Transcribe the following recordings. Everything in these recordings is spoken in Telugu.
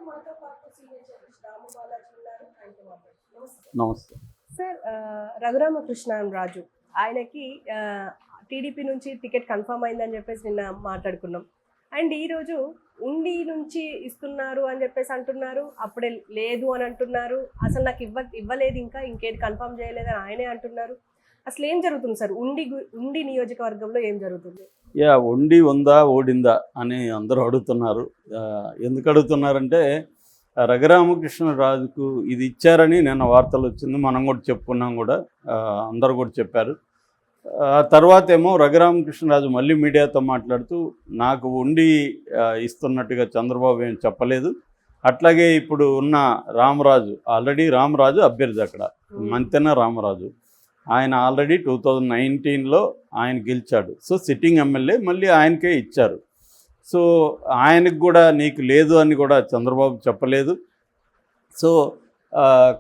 మనతో పాటు సీనియర్ జర్నలిస్ట్ రాము బాలాజీ ఉన్నారు. ఆయనతో మాట్లాడుతున్నాం. నమస్తే నమస్తే. సార్. రఘురామకృష్ణరాజు ఆయనకి టీడీపీ నుంచి టికెట్ కన్ఫర్మ్ అయిందని చెప్పేసి నిన్న మాట్లాడుకున్నాం. అండ్ ఈరోజు ఉండి నుంచి ఇస్తున్నారు అని చెప్పేసి అంటున్నారు, అప్పుడే లేదు అని అంటున్నారు, అసలు నాకు ఇవ్వలేదు, ఇంకేది కన్ఫర్మ్ చేయలేదని ఆయనే అంటున్నారు. అసలు ఏం జరుగుతుంది సార్? ఉండి నియోజకవర్గంలో ఏం జరుగుతుంది? ఉండి ఉందా ఓడిందా అని అందరూ అడుగుతున్నారు. ఎందుకు అడుగుతున్నారంటే రఘురామకృష్ణరాజుకు ఇది ఇచ్చారని నిన్న వార్తలు వచ్చింది, మనం కూడా చెప్పుకున్నాం కూడా, అందరూ కూడా చెప్పారు. తర్వాత ఏమో రఘురామకృష్ణరాజు మళ్ళీ మీడియాతో మాట్లాడుతూ నాకు ఉండి ఇస్తున్నట్టుగా చంద్రబాబు ఏం చెప్పలేదు, అట్లాగే ఇప్పుడు ఉన్న రామరాజు, ఆల్రెడీ రామరాజు అభ్యర్థి అక్కడ, మంతెన రామరాజు, ఆయన ఆల్రెడీ 2019లో ఆయన గెలిచాడు. సో సిట్టింగ్ ఎమ్మెల్యే మళ్ళీ ఆయనకే ఇచ్చారు. సో ఆయనకు కూడా నీకు లేదు అని కూడా చంద్రబాబు చెప్పలేదు. సో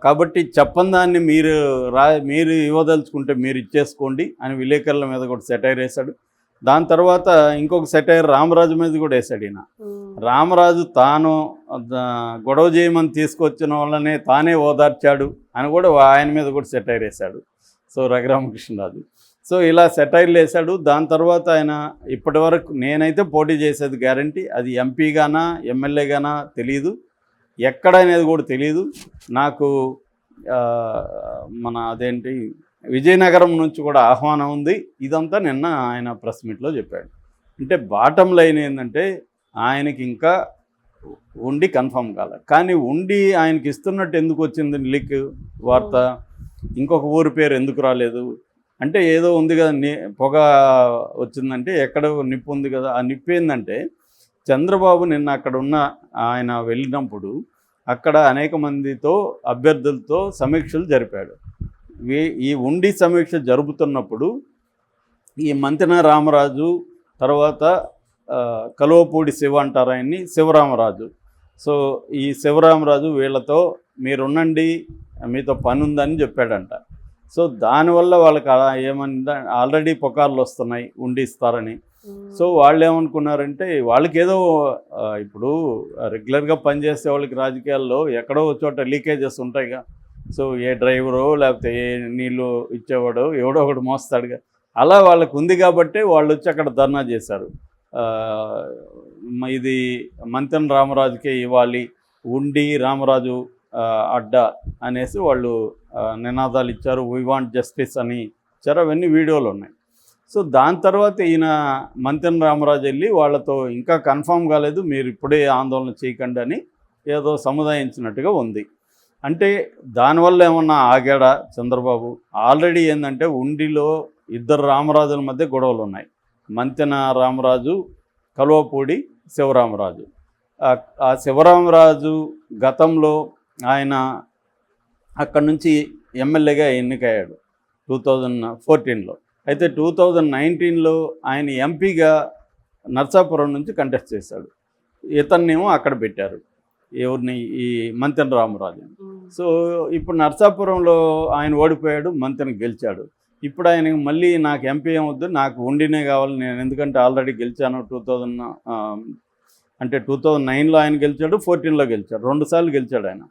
కాబట్టి చెప్పని దాన్ని మీరు ఇవ్వదలుచుకుంటే మీరు ఇచ్చేసుకోండి అని విలేకరుల మీద కూడా సెటైర్ వేశాడు. దాని తర్వాత ఇంకొక సెటైర్ రామరాజు మీద కూడా వేశాడు. ఈయన రామరాజు తాను గొడవ చేయమని తీసుకొచ్చిన వాళ్ళనే తానే ఓదార్చాడు అని కూడా ఆయన మీద కూడా సెటైర్ వేశాడు. సో రఘురామకృష్ణరాజు సో ఇలా సెటైర్లు వేశాడు. దాని తర్వాత ఆయన ఇప్పటి వరకు నేనైతే పోటీ చేసేది గ్యారంటీ, అది ఎంపీగానా ఎమ్మెల్యేగానా తెలియదు, ఎక్కడనేది కూడా తెలియదు నాకు. అదేంటి విజయనగరం నుంచి కూడా ఆహ్వానం ఉంది. ఇదంతా నిన్న ఆయన ప్రెస్ మీట్లో చెప్పాడు. అంటే బాటం లైన్ ఏంటంటే ఆయనకి ఇంకా ఉండి కన్ఫర్మ్ కాలే, కానీ ఉండి ఆయనకి ఇస్తున్నట్టు ఎందుకు వచ్చింది లీక్ వార్త, ఇంకొక ఊరి పేరు ఎందుకు రాలేదు అంటే ఏదో ఉంది కదా, పొగ వచ్చిందంటే ఎక్కడ నిప్పు ఉంది కదా. ఆ నిప్పు ఏంటంటే చంద్రబాబు నిన్న అక్కడ ఉన్న ఆయన వెళ్ళినప్పుడు అక్కడ అనేక మందితో అభ్యర్థులతో సమీక్షలు జరిపాడు. ఈ ఉండి సమీక్ష జరుపుతున్నప్పుడు ఈ మంతెన రామరాజు తర్వాత కలువపూడి శివ అంటారు ఆయన్ని, శివరామరాజు. సో ఈ శివరామరాజు వీళ్ళతో మీరున్నండి, మీతో పని ఉందని చెప్పాడంట. సో దానివల్ల వాళ్ళకి ఏమన్నా ఆల్రెడీ పుకార్లు వస్తున్నాయి ఉండి ఇస్తారని. సో వాళ్ళు ఏమనుకున్నారంటే వాళ్ళకి ఏదో ఇప్పుడు రెగ్యులర్గా పనిచేసే వాళ్ళకి రాజకీయాల్లో ఎక్కడో చోట లీకేజెస్ ఉంటాయిగా. సో ఏ డ్రైవరో లేకపోతే ఏ నీళ్ళు ఇచ్చేవాడో ఎవడో ఒకటి మోస్తాడుగా, అలా వాళ్ళకు ఉంది కాబట్టి వాళ్ళు వచ్చి అక్కడ ధర్నా చేశారు. ఇది మంతెన రామరాజుకే ఇవ్వాలి, ఉండి రామరాజు అడ్డా అనేసి వాళ్ళు నినాదాలు ఇచ్చారు. వీ వాంట్ జస్టిస్ అని ఇచ్చారు. అవన్నీ వీడియోలు ఉన్నాయి. సో దాని తర్వాత ఈయన మంతెన రామరాజు వెళ్ళి వాళ్ళతో ఇంకా కన్ఫామ్ కాలేదు, మీరు ఇప్పుడే ఆందోళన చేయకండి అని ఏదో సముదాయించినట్టుగా ఉంది. అంటే దానివల్ల ఏమన్నా ఆగాడా చంద్రబాబు? ఆల్రెడీ ఏంటంటే ఉండిలో ఇద్దరు రామరాజుల మధ్య గొడవలు ఉన్నాయి. మంతెన రామరాజు, కలువపూడి శివరామరాజు. ఆ శివరామరాజు గతంలో ఆయన అక్కడి నుంచి ఎమ్మెల్యేగా ఎన్నికయ్యాడు 2014లో. అయితే 2019లో ఆయన ఎంపీగా నర్సాపురం నుంచి కంటెస్ట్ చేశాడు. ఇతన్నేమో అక్కడ పెట్టారు, ఎవరిని, ఈ మంతెన రామరాజుని. సో ఇప్పుడు నర్సాపురంలో ఆయన ఓడిపోయాడు, మంతెన గెలిచాడు. ఇప్పుడు ఆయనకి మళ్ళీ నాకు ఎంపీ ఏమొద్దు, నాకు ఉండినే కావాలి, నేను ఎందుకంటే ఆల్రెడీ గెలిచాను. 2009లో ఆయన గెలిచాడు, 14లో గెలిచాడు, 2 సార్లు గెలిచాడు ఆయన.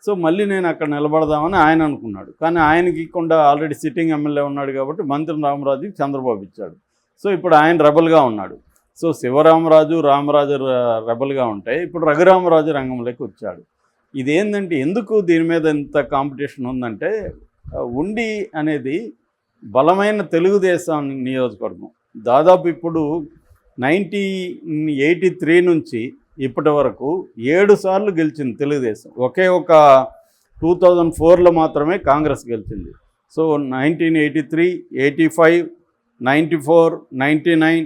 సో మళ్ళీ నేను అక్కడ నిలబడదామని ఆయన అనుకున్నాడు. కానీ ఆయనకి ఇవ్వకుండా ఆల్రెడీ సిట్టింగ్ ఎమ్మెల్యే ఉన్నాడు కాబట్టి మంతెన రామరాజుకి చంద్రబాబు ఇచ్చాడు. సో ఇప్పుడు ఆయన రెబల్గా ఉన్నాడు. సో శివరామరాజు రామరాజు రెబల్గా ఉంటాయి. ఇప్పుడు రఘురామరాజు రంగంలోకి వచ్చాడు. ఇదేంటంటే ఎందుకు దీని మీద ఎంత కాంపిటీషన్ ఉందంటే ఉండి అనేది బలమైన తెలుగుదేశం నియోజకవర్గం. దాదాపు ఇప్పుడు 1983 నుంచి ఇప్పటి వరకు 7 సార్లు గెలిచింది తెలుగుదేశం. ఒకే ఒక 2004లో మాత్రమే కాంగ్రెస్ గెలిచింది. సో 1983, 85, 94, 99,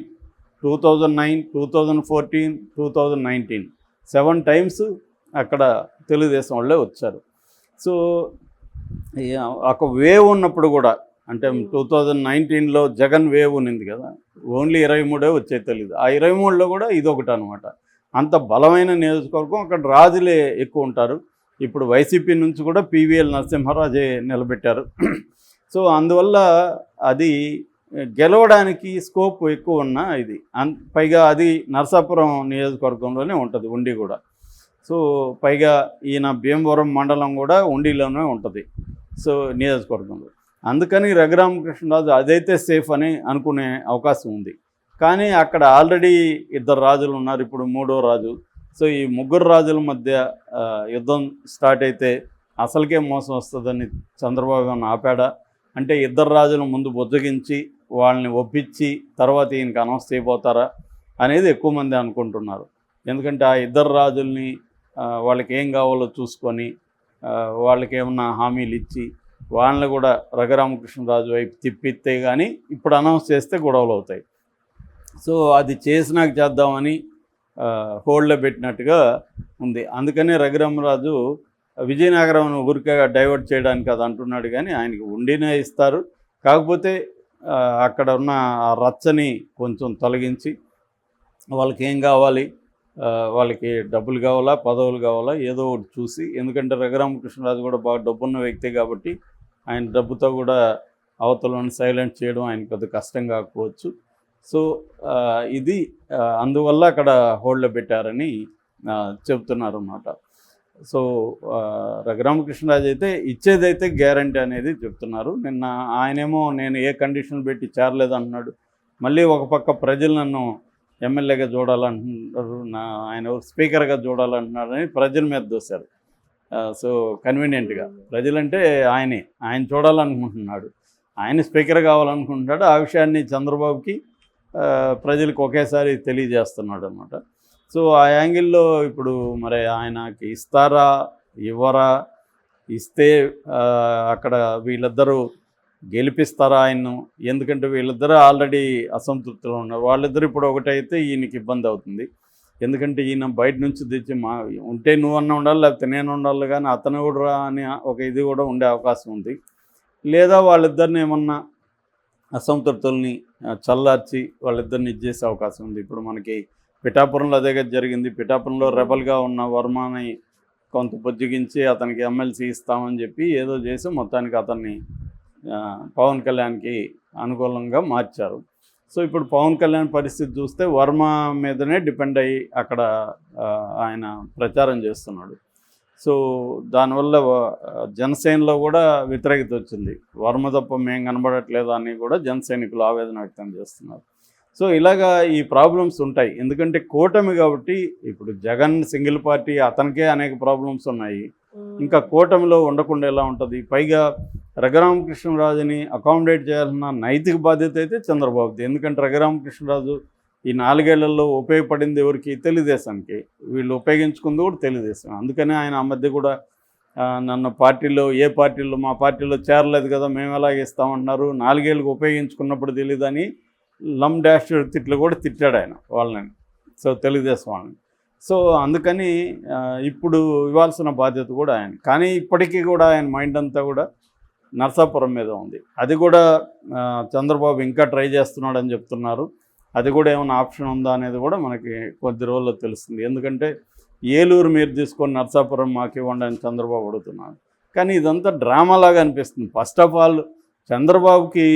2009, 2014, 2019 7 టైమ్స్ అక్కడ తెలుగుదేశం వాళ్ళే వచ్చారు. సో ఒక వేవ్ ఉన్నప్పుడు కూడా, అంటే 2019లో జగన్ వేవ్ ఉన్నింది కదా, ఓన్లీ 23 వచ్చే తెలియదు. ఆ 23లో కూడా ఇదొకటి అనమాట. అంత బలమైన నియోజకవర్గం. అక్కడ రాజులే ఎక్కువ ఉంటారు. ఇప్పుడు వైసీపీ నుంచి కూడా పివిఎల్ నరసింహారాజే నిలబెట్టారు. సో అందువల్ల అది గెలవడానికి స్కోప్ ఎక్కువ ఉన్న ఇది. పైగా అది నరసాపురం నియోజకవర్గంలోనే ఉంటుంది ఉండి కూడా. సో పైగా ఈయన భీమవరం మండలం కూడా ఉండిలోనే ఉంటుంది, సో నియోజకవర్గంలో. అందుకని రఘురామకృష్ణరాజు అదైతే సేఫ్ అని అనుకునే అవకాశం ఉంది. కానీ అక్కడ ఆల్రెడీ 2 రాజులు ఉన్నారు, ఇప్పుడు 3వ రాజు. సో ఈ 3 రాజుల మధ్య యుద్ధం స్టార్ట్ అయితే అసలుకే మోసం వస్తుందని చంద్రబాబు ఆపాడా, అంటే 2 రాజులు ముందు బుజ్జగించి వాళ్ళని ఒప్పించి తర్వాత ఈయనకి అనౌన్స్ చేయబోతారా అనేది ఎక్కువ మంది అనుకుంటున్నారు. ఎందుకంటే ఆ 2 రాజుల్ని వాళ్ళకి ఏం కావాలో చూసుకొని వాళ్ళకి ఏమన్నా హామీలు ఇచ్చి వాళ్ళని కూడా రఘురామకృష్ణరాజు వైపు తిప్పిస్తే కానీ ఇప్పుడు అనౌన్స్ చేస్తే గొడవలు అవుతాయి. సో అది చేసినాక చేద్దామని హోల్డ్లో పెట్టినట్టుగా ఉంది. అందుకనే రఘురామరాజు విజయనగరం ఊరికే డైవర్ట్ చేయడానికి అది అంటున్నాడు, కానీ ఆయనకి ఉండినే ఇస్తారు. కాకపోతే అక్కడ ఉన్న ఆ రచ్చని కొంచెం తొలగించి వాళ్ళకి ఏం కావాలి, వాళ్ళకి డబ్బులు కావాలా, పదవులు కావాలా, ఏదో ఒకటి చూసి, ఎందుకంటే రఘురామకృష్ణరాజు కూడా బాగా డబ్బున్న వ్యక్తి కాబట్టి ఆయన డబ్బుతో కూడా అవతలను సైలెంట్ చేయడం ఆయన పెద్ద కష్టం కాకపోవచ్చు. సో ఇది అందువల్ల అక్కడ హోల్డ్లో పెట్టారని చెప్తున్నారు అన్నమాట. సో రఘురామకృష్ణరాజు అయితే ఇచ్చేదైతే గ్యారంటీ అనేది చెప్తున్నారు. నిన్న ఆయనేమో నేను ఏ కండిషన్ పెట్టి చేరలేదు అంటున్నాడు. మళ్ళీ ఒక పక్క ప్రజలు నన్ను ఎమ్మెల్యేగా చూడాలంటున్నారు, ఆయన స్పీకర్గా చూడాలంటున్నారని ప్రజల మీద దోశారు. సో కన్వీనియంట్గా ప్రజలంటే ఆయన చూడాలనుకుంటున్నాడు, ఆయన స్పీకర్ కావాలనుకుంటున్నాడు. ఆ విషయాన్ని చంద్రబాబుకి ప్రజలకు ఒకేసారి తెలియజేస్తున్నాడు అన్నమాట. సో ఆ యాంగిల్లో ఇప్పుడు మరి ఆయనకి ఇస్తారా ఇవ్వరా, ఇస్తే అక్కడ వీళ్ళిద్దరూ గెలిపిస్తారా ఆయన్ను, ఎందుకంటే వీళ్ళిద్దరూ ఆల్రెడీ అసంతృప్తిలో ఉన్నారు. వాళ్ళిద్దరు ఇప్పుడు ఒకటైతే ఈయనకి ఇబ్బంది అవుతుంది. ఎందుకంటే ఈయన బయట నుంచి తెచ్చి ఉంటే నువ్వన్నా ఉండాలి లేకపోతే నేను ఉండాలి, కానీ అతను కూడా అని ఒక ఇది కూడా ఉండే అవకాశం ఉంది. లేదా వాళ్ళిద్దరిని ఏమన్నా అసంతృప్తుల్ని చల్లార్చి వాళ్ళిద్దరిని ఇచ్చేసే అవకాశం ఉంది. ఇప్పుడు మనకి పిఠాపురంలో అదే జరిగింది. పిఠాపురంలో రెబల్గా ఉన్న వర్మని కొంత బుజ్జగించి అతనికి ఎమ్మెల్సీ ఇస్తామని చెప్పి ఏదో చేసి మొత్తానికి అతన్ని పవన్ కళ్యాణ్కి అనుకూలంగా మార్చారు. సో ఇప్పుడు పవన్ కళ్యాణ్ పరిస్థితి చూస్తే వర్మ మీదనే డిపెండ్ అయ్యి అక్కడ ఆయన ప్రచారం చేస్తున్నాడు. సో దానివల్ల జనసేనలో కూడా వ్యతిరేకత వచ్చింది. వర్మ తప్ప మేము కనబడట్లేదు అని కూడా జనసైనికులు ఆవేదన వ్యక్తం చేస్తున్నారు. సో ఇలాగా ఈ ప్రాబ్లమ్స్ ఉంటాయి. ఎందుకంటే కూటమి కాబట్టి ఇప్పుడు జగన్ సింగిల్ పార్టీ, అతనికే అనేక ప్రాబ్లమ్స్ ఉన్నాయి. ఇంకా కూటమిలో ఉండకుండా ఎలా ఉంటుంది? పైగా రఘురామకృష్ణరాజుని అకామిడేట్ చేయాలన్న నైతిక బాధ్యత అయితే చంద్రబాబుది. ఎందుకంటే రఘురామకృష్ణరాజు ఈ 4 ఏళ్లలో ఉపయోగపడింది ఎవరికి? తెలుగుదేశానికి. వీళ్ళు ఉపయోగించుకుంది కూడా తెలుగుదేశం. అందుకనే ఆయన ఆ మధ్య కూడా నన్ను ఏ పార్టీలో మా పార్టీలో చేరలేదు కదా, మేము ఎలాగ ఇస్తామంటున్నారు, 4 ఏళ్ళకి ఉపయోగించుకున్నప్పుడు తెలియదని లమ్ డాష్ తిట్లు కూడా తిట్టాడు ఆయన వాళ్ళని, సో తెలుగుదేశం వాళ్ళని. సో అందుకని ఇప్పుడు ఇవ్వాల్సిన బాధ్యత కూడా ఆయన. కానీ ఇప్పటికీ కూడా ఆయన మైండ్ అంతా కూడా నరసాపురం మీద ఉంది. అది కూడా చంద్రబాబు ఇంకా ట్రై చేస్తున్నాడని చెప్తున్నారు. అది కూడా ఏమైనా ఆప్షన్ ఉందా అనేది కూడా మనకి కొద్ది రోజుల్లో తెలుస్తుంది. ఎందుకంటే ఏలూరు మీరు తీసుకొని నరసాపురం మాకు ఇవ్వండి అని చంద్రబాబు అడుగుతున్నాడు. కానీ ఇదంతా డ్రామాలాగా అనిపిస్తుంది. ఫస్ట్ ఆఫ్ ఆల్ చంద్రబాబుకి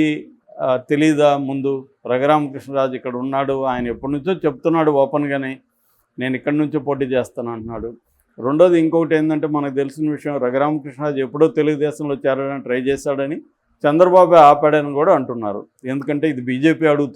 తెలీదా ముందు రఘురామకృష్ణరాజు ఇక్కడ ఉన్నాడు, ఆయన ఎప్పటి నుంచో చెప్తున్నాడు ఓపెన్గానే నేను ఇక్కడి నుంచో పోటీ చేస్తాను అంటున్నాడు. రెండోది ఇంకొకటి ఏంటంటే మనకు తెలిసిన విషయం, రఘురామకృష్ణరాజు ఎప్పుడో తెలుగుదేశంలో చేరడానికి ట్రై చేశాడని చంద్రబాబు ఆపాడని కూడా అంటున్నారు. ఎందుకంటే ఇది బీజేపీ అడుగుతుంది.